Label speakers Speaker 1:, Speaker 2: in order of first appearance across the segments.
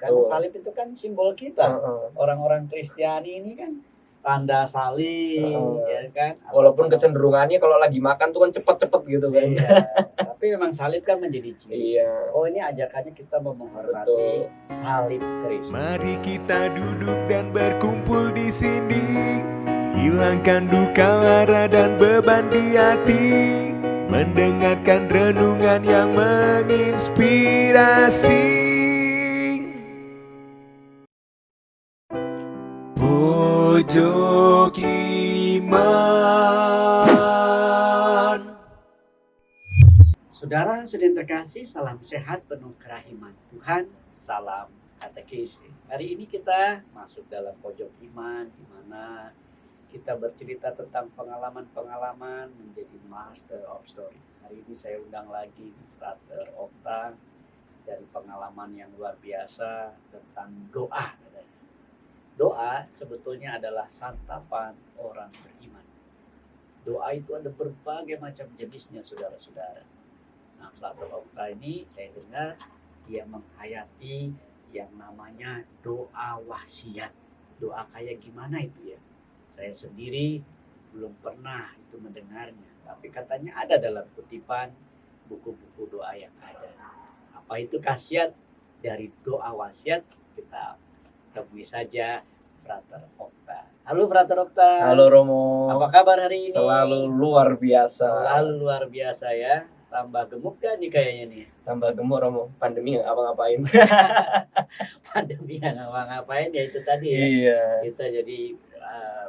Speaker 1: Karena salib itu kan simbol kita. Orang-orang Kristiani ini kan tanda salib, ya kan.
Speaker 2: Walaupun kecenderungannya kalau lagi makan tuh kan cepet-cepet gitu kan.
Speaker 1: Iya. Tapi memang salib kan menjadi ciri.
Speaker 2: Iya.
Speaker 1: Oh, ini ajakannya kita menghormati salib Kristus.
Speaker 3: Mari kita duduk dan berkumpul di sini, hilangkan duka, lara dan beban di hati, mendengarkan renungan yang menginspirasi. Pojok Iman.
Speaker 1: Saudara, saudara yang terkasih, salam sehat penuh kerahiman Tuhan, salam katekesi. Hari ini kita masuk dalam pojok iman, di mana kita bercerita tentang pengalaman-pengalaman menjadi master of story. Hari ini saya undang lagi Frater Okta dari pengalaman yang luar biasa tentang doa. Doa sebetulnya adalah santapan orang beriman. Doa itu ada berbagai macam jenisnya, saudara-saudara. Nah, Frater Okta ini saya dengar dia menghayati yang namanya doa wasiat. Doa kayak gimana itu ya? Saya sendiri belum pernah itu mendengarnya, tapi katanya ada dalam kutipan buku-buku doa yang ada. Apa itu khasiat dari doa wasiat? Kita temui saja Frater Okta. Halo Frater Okta.
Speaker 2: Halo Romo.
Speaker 1: Apa kabar hari ini?
Speaker 2: Selalu luar biasa.
Speaker 1: Selalu luar biasa ya. Tambah gemuk kan nih kayaknya nih.
Speaker 2: Tambah gemuk Romo. Pandemi nggak apa-ngapain.
Speaker 1: Pandemi nggak ngapa-ngapain ya itu tadi ya.
Speaker 2: Iya.
Speaker 1: Kita jadi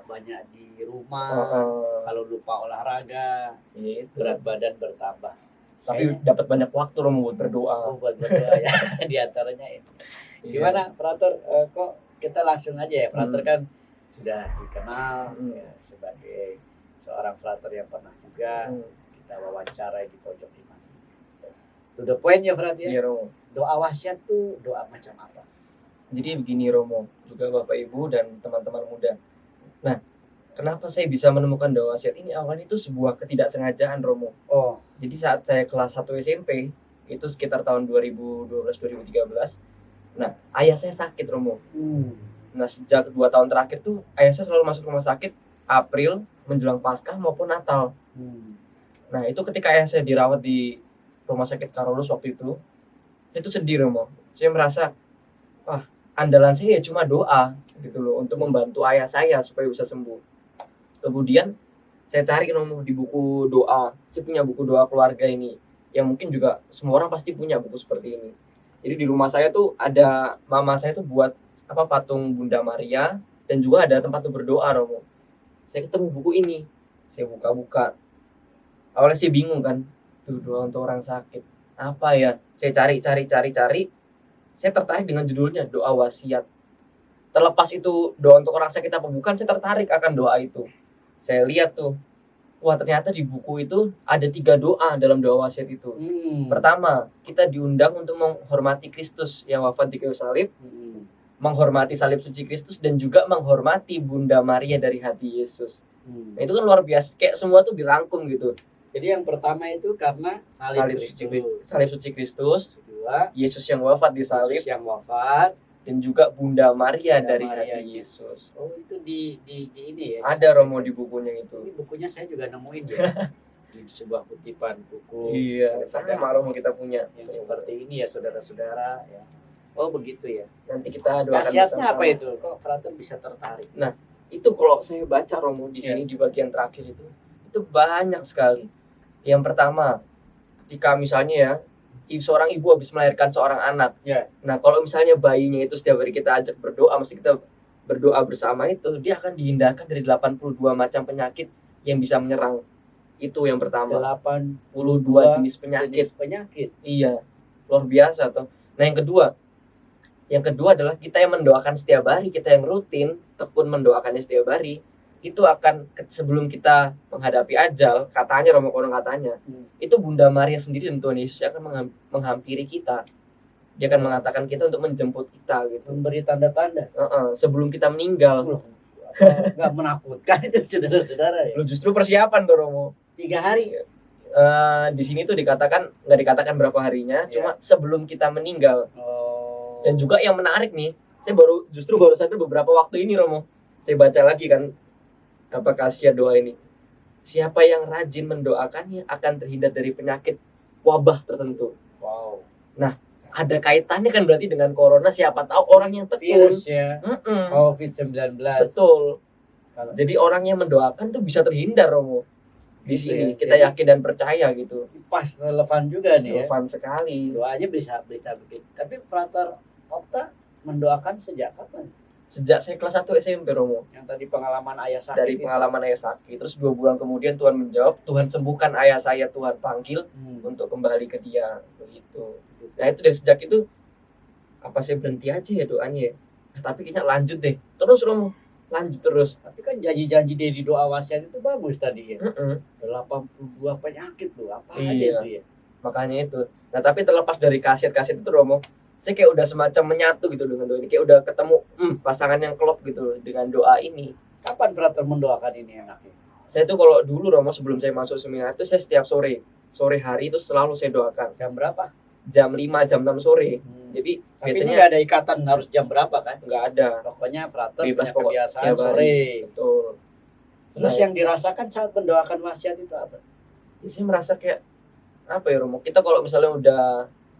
Speaker 1: banyak di rumah. Kalau lupa olahraga, berat badan bertambah.
Speaker 2: Tapi dapat banyak waktu Romo buat berdoa.
Speaker 1: Oh, buat berdoa ya. Di antaranya itu. Gimana Frater? Kok kita langsung aja ya. Frater kan sudah dikenal ya, sebagai seorang Frater yang pernah juga kita wawancarai di pojok iman. To the point ya Frater ya.
Speaker 2: Iya Romo.
Speaker 1: Doa wasiat tuh doa macam apa?
Speaker 2: Jadi begini Romo, juga Bapak Ibu dan teman-teman muda. Nah, kenapa saya bisa menemukan doa wasiat ini? Awalnya itu sebuah ketidaksengajaan Romo.
Speaker 1: Oh.
Speaker 2: Jadi saat saya kelas 1 SMP, itu sekitar tahun 2012-2013. Nah, ayah saya sakit Romo. Nah, sejak 2 tahun terakhir tuh ayah saya selalu masuk rumah sakit April menjelang Paskah maupun Natal. Nah, itu ketika ayah saya dirawat di rumah sakit Karolus waktu itu, saya tuh sedih Romo. Saya merasa, wah, andalan saya ya cuma doa gitu loh untuk membantu ayah saya supaya bisa sembuh. Kemudian saya cari Romo di buku doa. Saya punya buku doa keluarga ini yang mungkin juga semua orang pasti punya buku seperti ini. Jadi di rumah saya tuh ada mama saya tuh buat patung Bunda Maria dan juga ada tempat untuk berdoa Romo. Saya ketemu buku ini, saya buka-buka. Awalnya sih bingung kan, doa untuk orang sakit. Apa ya? Saya cari. Saya tertarik dengan judulnya doa wasiat. Terlepas itu doa untuk orang sakit apa bukan, saya tertarik akan doa itu. Saya lihat tuh, wah ternyata di buku itu ada 3 doa dalam doa wasiat itu. Pertama, kita diundang untuk menghormati Kristus yang wafat di kayu salib, menghormati salib suci Kristus, dan juga menghormati Bunda Maria dari hati Yesus. Nah, itu kan luar biasa, kayak semua tuh dirangkum gitu.
Speaker 1: Jadi yang pertama itu karena salib
Speaker 2: suci Kristus,
Speaker 1: kedua
Speaker 2: Yesus yang wafat di salib, dan juga Bunda Maria dari hati Yesus.
Speaker 1: Oh, itu di ini ya.
Speaker 2: Ada Romo di bukunya itu.
Speaker 1: Ini bukunya saya juga nemuin ya. Di sebuah kutipan buku.
Speaker 2: Iya, sama Romo kita punya.
Speaker 1: Yang seperti ini ya saudara-saudara ya. Oh, begitu ya.
Speaker 2: Nanti kita doakan
Speaker 1: khasiatnya apa itu? Kok Frater bisa tertarik?
Speaker 2: Nah, itu kalau saya baca Romo di sini di bagian terakhir itu banyak sekali. Yang pertama, ketika misalnya ya seorang ibu habis melahirkan seorang anak. Nah, kalau misalnya bayinya itu setiap hari kita ajak berdoa, mesti kita berdoa bersama itu, dia akan dihindarkan dari 82 macam penyakit yang bisa menyerang. Itu yang pertama. 82 jenis penyakit. Iya, luar biasa tuh. Nah, yang kedua adalah kita yang mendoakan setiap hari, kita yang rutin tekun mendoakannya setiap hari, itu akan sebelum kita menghadapi ajal, katanya Romo Kono katanya, itu Bunda Maria sendiri dan Tuhan Yesus akan menghampiri kita. Dia akan mengatakan kita untuk menjemput kita gitu.
Speaker 1: Memberi tanda-tanda.
Speaker 2: Sebelum kita meninggal.
Speaker 1: Nggak menakutkan itu saudara-saudara ya?
Speaker 2: Justru persiapan tuh Romo.
Speaker 1: 3 hari.
Speaker 2: Di sini tuh nggak dikatakan berapa harinya, cuma sebelum kita meninggal. Dan juga yang menarik nih, saya justru baru sadar beberapa waktu ini Romo. Saya baca lagi kan apa khasiat doa ini. Siapa yang rajin mendoakannya akan terhindar dari penyakit wabah tertentu.
Speaker 1: Wow.
Speaker 2: Ada kaitannya kan berarti dengan corona, siapa tahu orang yang tekun.
Speaker 1: Virus ya.
Speaker 2: Mm-mm.
Speaker 1: COVID-19.
Speaker 2: Betul.
Speaker 1: Kalau
Speaker 2: Jadi orang yang mendoakan tuh bisa terhindar Romo. Di
Speaker 1: Gitu
Speaker 2: sini
Speaker 1: ya.
Speaker 2: kita
Speaker 1: Jadi-
Speaker 2: yakin dan percaya gitu.
Speaker 1: pas relevan juga nih ya.
Speaker 2: Relevan sekali.
Speaker 1: Doanya bisa begitu. Tapi Frater Opta mendoakan sejak kapan?
Speaker 2: Sejak saya kelas 1 SMP Romo.
Speaker 1: Yang tadi pengalaman ayah sakit
Speaker 2: Dari
Speaker 1: itu.
Speaker 2: pengalaman ayah sakit, terus 2 bulan kemudian Tuhan menjawab, Tuhan sembuhkan ayah saya, Tuhan panggil untuk kembali ke dia, begitu. Nah itu dari sejak itu apa saya berhenti aja ya doanya ya. Tapi kayaknya lanjut deh, terus Romo, lanjut terus.
Speaker 1: Tapi kan janji-janji dia di doa wasiat itu bagus tadi ya.
Speaker 2: Mm-mm.
Speaker 1: 82 penyakit tuh, apa aja
Speaker 2: Iya.
Speaker 1: itu ya.
Speaker 2: Makanya itu. Nah tapi terlepas dari khasiat-khasiat itu Romo, saya kayak udah semacam menyatu gitu dengan doa ini, kayak udah ketemu pasangan yang klop gitu dengan doa ini.
Speaker 1: Kapan Frater mendoakan ini enaknya?
Speaker 2: Saya tuh kalau dulu Romo sebelum saya masuk seminar itu saya setiap sore hari itu selalu saya doakan
Speaker 1: Jam berapa?
Speaker 2: jam 5 jam 6 sore. Jadi
Speaker 1: Tapi ini
Speaker 2: biasanya
Speaker 1: nggak ada ikatan harus jam berapa kan?
Speaker 2: nggak ada.
Speaker 1: Pokoknya Frater
Speaker 2: Bebas
Speaker 1: punya
Speaker 2: pokok,
Speaker 1: kebiasaan
Speaker 2: setiap hari.
Speaker 1: sore.
Speaker 2: Betul.
Speaker 1: Terus
Speaker 2: Nah,
Speaker 1: yang dirasakan saat mendoakan wasiat itu apa?
Speaker 2: ya saya merasa kayak apa ya Romo, kita kalau misalnya udah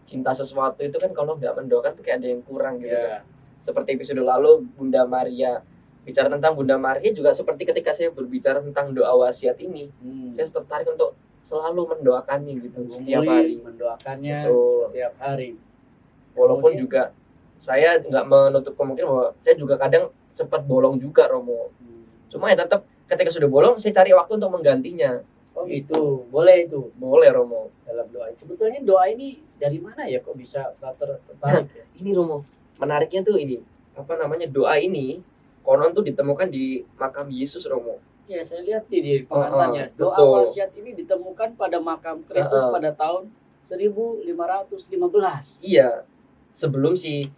Speaker 2: cinta sesuatu itu kan kalau nggak mendoakan tuh kayak ada yang kurang gitu kan.
Speaker 1: Ya.
Speaker 2: Seperti episode lalu Bunda Maria, bicara tentang Bunda Maria juga seperti ketika saya berbicara tentang doa wasiat ini, saya tertarik untuk selalu mendoakannya gitu setiap hari.
Speaker 1: Mendoakannya
Speaker 2: Betul.
Speaker 1: setiap hari.
Speaker 2: Walaupun
Speaker 1: Kemudian-
Speaker 2: juga saya nggak menutup kemungkinan bahwa saya juga kadang sempat bolong juga Romo. Cuma ya tetap ketika sudah bolong saya cari waktu untuk menggantinya.
Speaker 1: Oh gitu, boleh itu
Speaker 2: Boleh Romo.
Speaker 1: dalam doa. Sebetulnya doa ini dari mana ya kok bisa Frater tertarik ya?
Speaker 2: Ini Romo, menariknya tuh ini, apa namanya, doa ini konon tuh ditemukan di makam Yesus Romo.
Speaker 1: Ya saya lihat nih di pengantarnya. Doa
Speaker 2: betul.
Speaker 1: wasiat ini ditemukan pada makam Kristus pada tahun 1515.
Speaker 2: Iya, sebelum si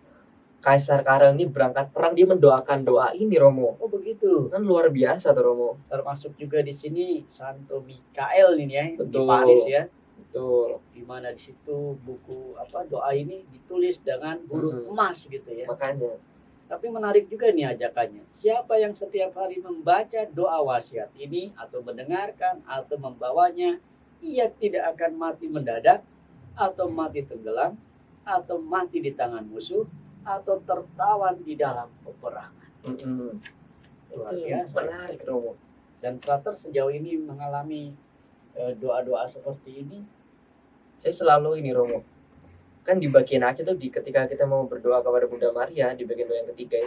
Speaker 2: Kaisar Karel ini berangkat perang dia mendoakan doa ini Romo.
Speaker 1: Oh begitu.
Speaker 2: Kan luar biasa tuh Romo.
Speaker 1: Termasuk juga di sini Santo Mikael ini ya di
Speaker 2: Betul.
Speaker 1: Paris ya.
Speaker 2: Betul.
Speaker 1: Di mana di situ buku doa ini ditulis dengan huruf emas gitu ya.
Speaker 2: Makanya.
Speaker 1: Tapi menarik juga nih ajakannya. Siapa yang setiap hari membaca doa wasiat ini atau mendengarkan atau membawanya, ia tidak akan mati mendadak atau mati tenggelam atau mati di tangan musuh atau tertawan di dalam peperangan. Luar
Speaker 2: Itu
Speaker 1: biasa.
Speaker 2: menarik Romo.
Speaker 1: Dan Frater sejauh ini mengalami doa-doa seperti ini.
Speaker 2: Saya selalu ini Romo. Kan di bagian akhir tuh ketika kita mau berdoa kepada Bunda Maria di bagian doa yang ketiga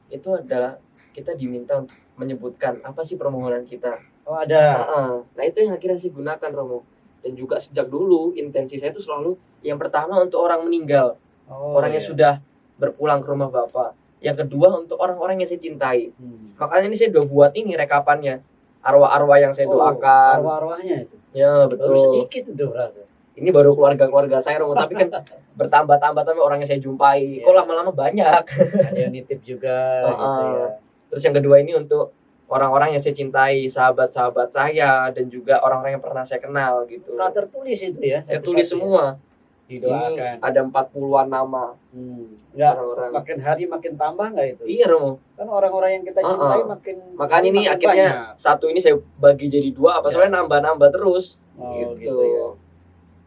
Speaker 2: itu adalah kita diminta untuk menyebutkan apa sih permohonan kita.
Speaker 1: Oh ada.
Speaker 2: Nah itu yang akhirnya saya gunakan Romo. Dan juga sejak dulu intensi saya itu selalu yang pertama untuk orang meninggal, orang yang
Speaker 1: iya.
Speaker 2: sudah berpulang ke rumah Bapak. Yang kedua untuk orang-orang yang saya cintai. Makanya ini saya udah buat ini rekapannya, arwah-arwah yang saya doakan.
Speaker 1: Arwah-arwahnya itu.
Speaker 2: Ya
Speaker 1: Baru
Speaker 2: betul.
Speaker 1: sedikit itu Frater.
Speaker 2: Ini baru keluarga-keluarga saya Romo, tapi kan bertambah-tambah tapi orang yang saya jumpai.
Speaker 1: Iya.
Speaker 2: Kok lama-lama banyak.
Speaker 1: Ada yang nitip juga gitu ya.
Speaker 2: Terus yang kedua ini untuk orang-orang yang saya cintai, sahabat-sahabat saya dan juga orang-orang yang pernah saya kenal gitu.
Speaker 1: Frater tulis itu ya.
Speaker 2: Saya
Speaker 1: satu-satu
Speaker 2: tulis
Speaker 1: ya.
Speaker 2: semua.
Speaker 1: Didoakan.
Speaker 2: Ini ada 40-an nama
Speaker 1: Enggak,
Speaker 2: orang-orang.
Speaker 1: makin hari makin tambah nggak itu?
Speaker 2: Iya Romo.
Speaker 1: Kan orang-orang yang kita cintai makin
Speaker 2: Makanya ini
Speaker 1: makin
Speaker 2: akhirnya
Speaker 1: banyak.
Speaker 2: satu ini saya bagi jadi 2 apa
Speaker 1: Ya.
Speaker 2: soalnya nambah-nambah terus.
Speaker 1: Oh, gitu ya.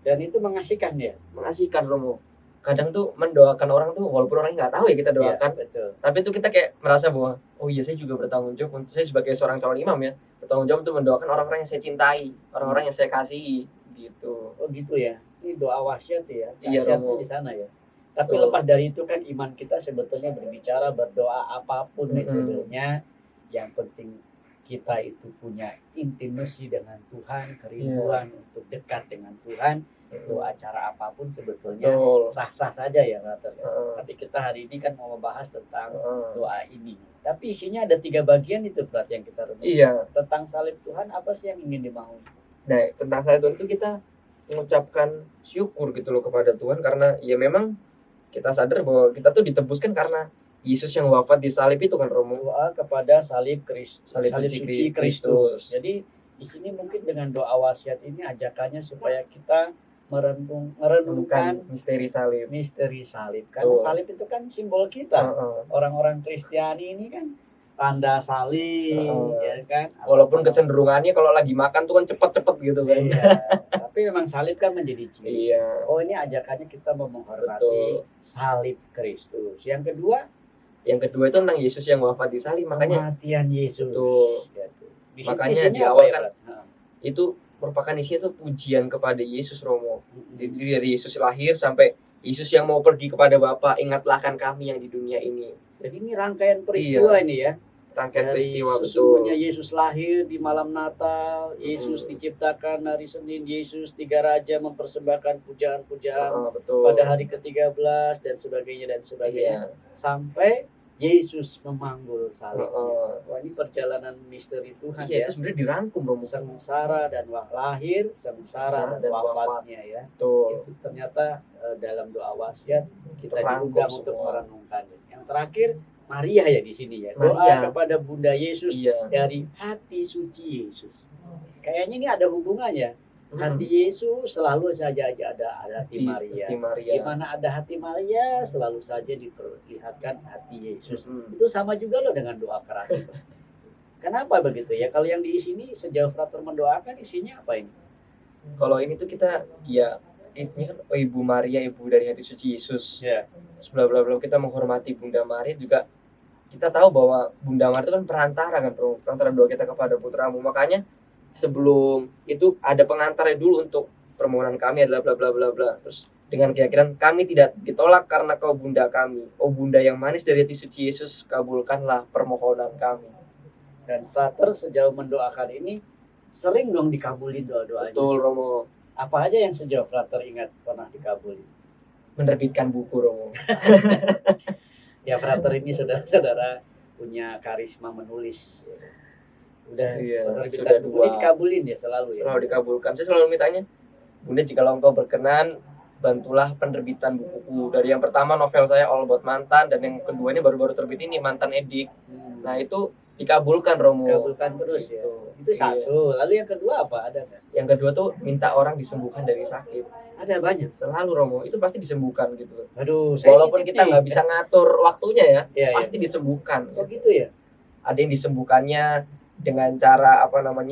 Speaker 1: Dan itu mengasihkan ya.
Speaker 2: Mengasihkan Romo. Kadang tuh mendoakan orang tuh walaupun orang nggak tahu ya kita doakan,
Speaker 1: Iya, betul.
Speaker 2: tapi itu kita kayak merasa bahwa oh iya saya juga bertanggung jawab untuk saya sebagai seorang calon imam ya, bertanggung jawab untuk mendoakan orang-orang yang saya cintai, orang-orang yang saya kasihi gitu.
Speaker 1: Oh gitu ya. Ini doa wasiat ya.
Speaker 2: Iya,
Speaker 1: Wasiatnya
Speaker 2: Romo.
Speaker 1: di sana ya. Tapi
Speaker 2: Betul.
Speaker 1: lepas dari itu kan iman kita sebetulnya berbicara berdoa apapun metodenya, yang penting kita itu punya intimasi dengan Tuhan, kerinduan untuk dekat dengan Tuhan. Doa cara apapun sebetulnya
Speaker 2: Betul.
Speaker 1: sah-sah saja ya Frater.
Speaker 2: Heeh.
Speaker 1: Tapi kita hari ini kan mau membahas tentang
Speaker 2: Heeh.
Speaker 1: doa ini. Tapi isinya ada 3 bagian itu Frat yang kita renungkan.
Speaker 2: Iya.
Speaker 1: Tentang salib Tuhan apa sih yang ingin dibangun?
Speaker 2: Nah, tentang saya Tuhan itu kita mengucapkan syukur gitu loh kepada Tuhan karena ya memang kita sadar bahwa kita tuh ditebuskan karena Yesus yang wafat di salib itu kan Romo.
Speaker 1: Doa kepada salib
Speaker 2: Salib suci Kristus.
Speaker 1: Jadi di sini mungkin dengan doa wasiat ini ajakannya supaya kita merenungkan
Speaker 2: misteri salib.
Speaker 1: misteri salib. Karena
Speaker 2: Betul.
Speaker 1: salib itu kan simbol kita.
Speaker 2: Heeh.
Speaker 1: Orang-orang Kristiani ini kan tanda salib, ya kan.
Speaker 2: Walaupun kecenderungannya kalau lagi makan tuh kan cepet-cepet gitu kan.
Speaker 1: Iya, tapi memang salib kan menjadi ciri.
Speaker 2: Iya.
Speaker 1: Oh, ini ajakannya kita mau menghormati
Speaker 2: Betul.
Speaker 1: salib Kristus. Yang kedua,
Speaker 2: Yang kedua itu tentang Yesus yang wafat di salib, makanya
Speaker 1: kematian Yesus.
Speaker 2: betul.
Speaker 1: Ya, tuh. Di situ
Speaker 2: Makanya
Speaker 1: isinya
Speaker 2: di
Speaker 1: apa
Speaker 2: awal
Speaker 1: ya,
Speaker 2: kan
Speaker 1: Brat? Heeh.
Speaker 2: itu merupakan isinya itu pujian kepada Yesus Romo.
Speaker 1: Mm-mm.
Speaker 2: Jadi dari Yesus lahir sampai Yesus yang mau pergi kepada Bapa, ingatlah akan kami yang di dunia ini.
Speaker 1: Jadi ini rangkaian peristiwa ini ya.
Speaker 2: Rangkaian
Speaker 1: Dari
Speaker 2: peristiwa
Speaker 1: sesungguhnya
Speaker 2: betul.
Speaker 1: Yesus lahir di malam Natal, Yesus diciptakan hari Senin, Yesus tiga raja mempersembahkan pujaan-pujaan
Speaker 2: Betul.
Speaker 1: pada hari ke-13 dan sebagainya dan sebagainya.
Speaker 2: Iya.
Speaker 1: Sampai Yesus memanggul salib.
Speaker 2: Heeh.
Speaker 1: Wah, ini perjalanan misteri Tuhan
Speaker 2: Iya,
Speaker 1: ya.
Speaker 2: itu sebenarnya dirangkum Romo.
Speaker 1: Sengsara dan lahir, sengsara dan
Speaker 2: Dan
Speaker 1: wafatnya ya.
Speaker 2: Betul.
Speaker 1: Itu ternyata dalam doa wasiat kita
Speaker 2: Terangkum
Speaker 1: diundang untuk
Speaker 2: semua.
Speaker 1: merenungkannya. Yang terakhir Maria ya di sini ya. Doa
Speaker 2: Maria.
Speaker 1: kepada Bunda Yesus
Speaker 2: Iya.
Speaker 1: dari hati suci Yesus. Kayaknya ini ada hubungannya. Hati Yesus selalu saja ada hati Maria.
Speaker 2: Hati Maria.
Speaker 1: Di mana ada hati Maria selalu saja diperlihatkan hati Yesus.
Speaker 2: Mm-mm.
Speaker 1: Itu sama juga loh dengan doa kerahiman. Kenapa begitu ya? Kalau yang di sini sejauh frater mendoakan isinya apa ini?
Speaker 2: Kalau ini tuh kita ya isinya kan Ibu Maria, ibu dari hati suci Yesus.
Speaker 1: Ya.
Speaker 2: Sebelum kita menghormati Bunda Maria juga kita tahu bahwa Bunda Maria itu kan perantara kan, Bro. Perantara doa kita kepada putramu. Makanya sebelum itu ada pengantarnya dulu untuk permohonan kami adalah bla bla bla bla. Terus dengan keyakinan kami tidak ditolak karena kau Bunda kami. Oh Bunda yang manis dari hati suci Yesus, kabulkanlah permohonan kami.
Speaker 1: Dan frater sejauh mendoakan ini sering dong dikabulin doa-doanya.
Speaker 2: Betul Romo.
Speaker 1: Apa aja yang sejauh frater ingat pernah dikabulin?
Speaker 2: Menerbitkan buku Romo.
Speaker 1: Ya frater ini saudara-saudara punya karisma menulis. Udah
Speaker 2: Iya,
Speaker 1: penerbitan
Speaker 2: sudah
Speaker 1: buku
Speaker 2: dua.
Speaker 1: ini dikabulin ya selalu ya.
Speaker 2: Selalu dikabulkan. Saya selalu mintanya, Bunda jika engkau berkenan, bantulah penerbitan buku. Dari yang pertama novel saya All About Mantan, dan yang kedua ini baru-baru terbit ini Mantan Edik. Nah itu dikabulkan Romo.
Speaker 1: Kabulkan terus ya. Itu
Speaker 2: Iya.
Speaker 1: satu. Lalu yang kedua apa? Ada nggak?
Speaker 2: Yang kedua tuh minta orang disembuhkan dari sakit.
Speaker 1: Ada banyak.
Speaker 2: Selalu Romo, itu pasti disembuhkan gitu.
Speaker 1: Aduh, saya
Speaker 2: Walaupun
Speaker 1: titip
Speaker 2: kita
Speaker 1: nih.
Speaker 2: nggak bisa ngatur waktunya ya,
Speaker 1: Iya, iya.
Speaker 2: pasti disembuhkan.
Speaker 1: Oh gitu ya.
Speaker 2: Ada yang disembuhkannya dengan cara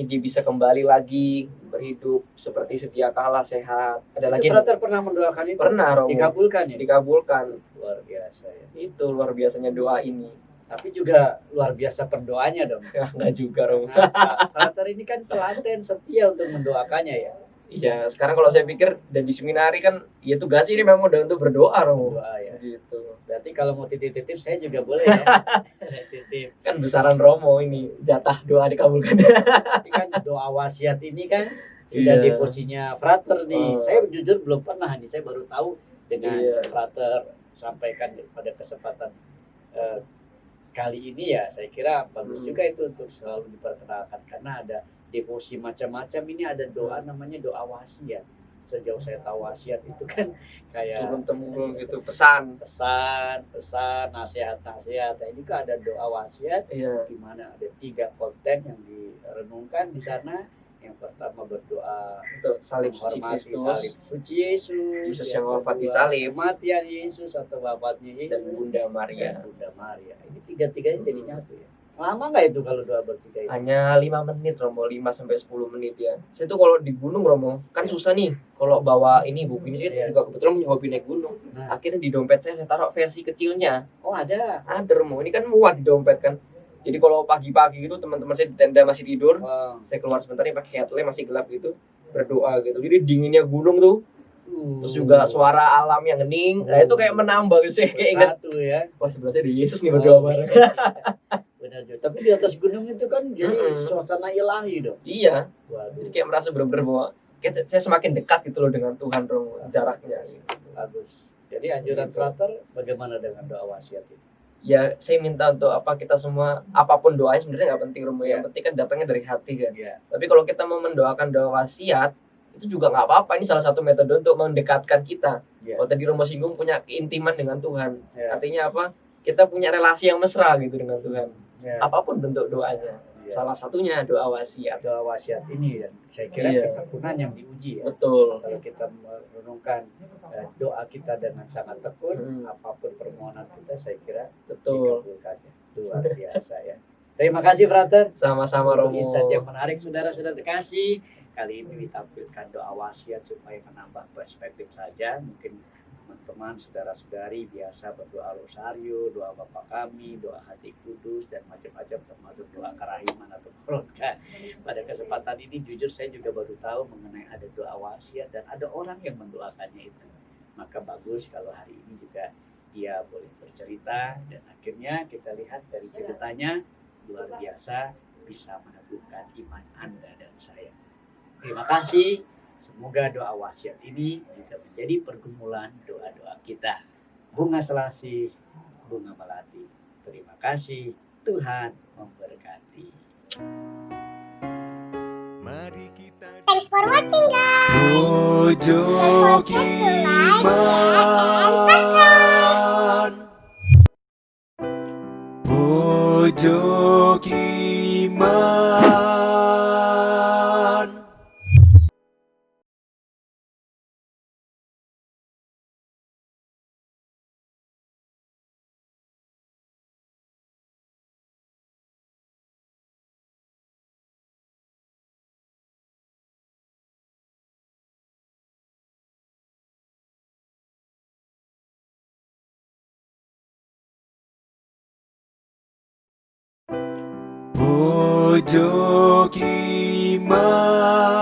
Speaker 2: dia bisa kembali lagi berhidup seperti sedia kala sehat. Ada lagi
Speaker 1: Itu frater pernah mendoakan itu?
Speaker 2: pernah Romo,
Speaker 1: Dikabulkan ya?
Speaker 2: dikabulkan.
Speaker 1: Luar biasa ya.
Speaker 2: Itu luar biasanya doa ini.
Speaker 1: Tapi juga luar biasa pendoanya dong.
Speaker 2: Ya, enggak juga Romo.
Speaker 1: Nah, frater ini kan telaten setia untuk mendoakannya ya.
Speaker 2: Iya, sekarang kalau saya pikir dan di seminari kan ya tugas ini memang udah untuk berdoa Romo.
Speaker 1: Doa ya.
Speaker 2: Gitu.
Speaker 1: Berarti kalau mau titip-titip saya juga boleh ya. Titip.
Speaker 2: Kan besaran Romo ini jatah doa dikabulkan.
Speaker 1: Tapi kan doa wasiat ini kan tidak
Speaker 2: Iya.
Speaker 1: di porsinya frater nih.
Speaker 2: Oh.
Speaker 1: Saya jujur belum pernah nih. Saya baru tahu dengan
Speaker 2: Iya.
Speaker 1: frater sampaikan pada kesempatan kali ini ya. Saya kira bagus juga itu untuk selalu diperkenalkan karena ada devosi macam-macam. Ini ada doa namanya doa wasiat. Sejauh saya tahu wasiat itu kan kayak
Speaker 2: Turun temurun gitu pesan.
Speaker 1: pesan, nasihat-nasihat. Nah, ini kan ada doa wasiat
Speaker 2: Iya.
Speaker 1: di mana ada 3 konten yang direnungkan di sana. Yang pertama berdoa
Speaker 2: Untuk salib suci
Speaker 1: menghormati
Speaker 2: Kristus
Speaker 1: salib suci Yesus,
Speaker 2: Yesus yang wafat di
Speaker 1: kedua,
Speaker 2: salib.
Speaker 1: kematian Yesus atau wafatnya Yesus
Speaker 2: dan Bunda Maria.
Speaker 1: dan Bunda Maria. Ini tiga-tiganya jadi nyatu ya. Lama nggak itu kalau doa bertiga itu?
Speaker 2: Hanya 5 menit Romo, 5 sampai 10 menit ya. Saya tuh kalau di gunung Romo, kan susah nih kalau bawa ini buku ini saya
Speaker 1: Iya.
Speaker 2: juga kebetulan punya hobi naik gunung.
Speaker 1: Nah,
Speaker 2: Akhirnya di dompet saya taruh versi kecilnya.
Speaker 1: oh ada.
Speaker 2: Ada Romo, ini kan muat di dompet kan. Jadi kalau pagi-pagi gitu teman-teman saya di tenda masih tidur,
Speaker 1: Wah.
Speaker 2: saya keluar sebentar nih pakai headlamp masih gelap gitu, berdoa gitu. Jadi dinginnya gunung tuh, terus juga suara alam yang hening. Nah itu kayak menambah gitu. Saya kayak ingat,
Speaker 1: satu ya.
Speaker 2: wah sebelah saya ada Yesus nih berdoa bareng.
Speaker 1: Benar juga. Tapi di atas gunung itu kan jadi
Speaker 2: Mm-mm.
Speaker 1: suasana ilahi dong.
Speaker 2: Iya,
Speaker 1: Waduh,
Speaker 2: jadi kayak merasa benar-benar bahwa kayak saya semakin dekat gitu loh dengan Tuhan Romo, jaraknya. Gitu.
Speaker 1: bagus. Jadi anjuran
Speaker 2: Gitu.
Speaker 1: frater bagaimana dengan doa wasiat itu?
Speaker 2: Ya saya minta untuk kita semua apapun doanya sebenarnya nggak penting Romo, yang
Speaker 1: Iya.
Speaker 2: penting kan datangnya dari hati kan.
Speaker 1: Ya.
Speaker 2: Tapi kalau kita mau mendoakan doa wasiat itu juga nggak apa-apa, ini salah satu metode untuk mendekatkan kita.
Speaker 1: Ya.
Speaker 2: Kalau tadi Romo singgung punya keintiman dengan Tuhan,
Speaker 1: Ya.
Speaker 2: artinya apa? Kita punya relasi yang mesra gitu dengan Tuhan.
Speaker 1: Ya.
Speaker 2: Apapun bentuk doanya.
Speaker 1: Ya.
Speaker 2: Salah satunya doa wasiat.
Speaker 1: doa wasiat ini, dan saya kira
Speaker 2: Iya.
Speaker 1: ketekunan yang diuji ya.
Speaker 2: Betul.
Speaker 1: Kalau kita merenungkan doa kita dengan sangat tekun,
Speaker 2: Hmm.
Speaker 1: apapun permohonan kita, saya kira
Speaker 2: Betul.
Speaker 1: dikabulkan ya. Luar biasa ya. Terima kasih brother
Speaker 2: Sama-sama
Speaker 1: untuk
Speaker 2: Romo.
Speaker 1: insight yang menarik, saudara-saudara terkasih. Kali ini ditampilkan doa wasiat supaya menambah perspektif saja. Mungkin teman-teman, saudara-saudari biasa berdoa rosario, doa Bapa Kami, doa Hati Kudus, dan macam-macam, termasuk doa kerahiman atau keluarga. Pada kesempatan ini jujur saya juga baru tahu mengenai ada doa wasiat dan ada orang yang mendoakannya itu. Maka bagus kalau hari ini juga dia boleh bercerita, dan akhirnya kita lihat dari ceritanya luar biasa bisa meneguhkan iman Anda dan saya. Terima kasih. Semoga doa wasiat ini juga menjadi pergumulan doa-doa kita. Bunga Selasih, Bunga Melati. Terima kasih. Tuhan memberkati.
Speaker 3: Mari kita
Speaker 4: Thanks for watching guys.
Speaker 3: pojok iman. Pojok iman. Pojok iman.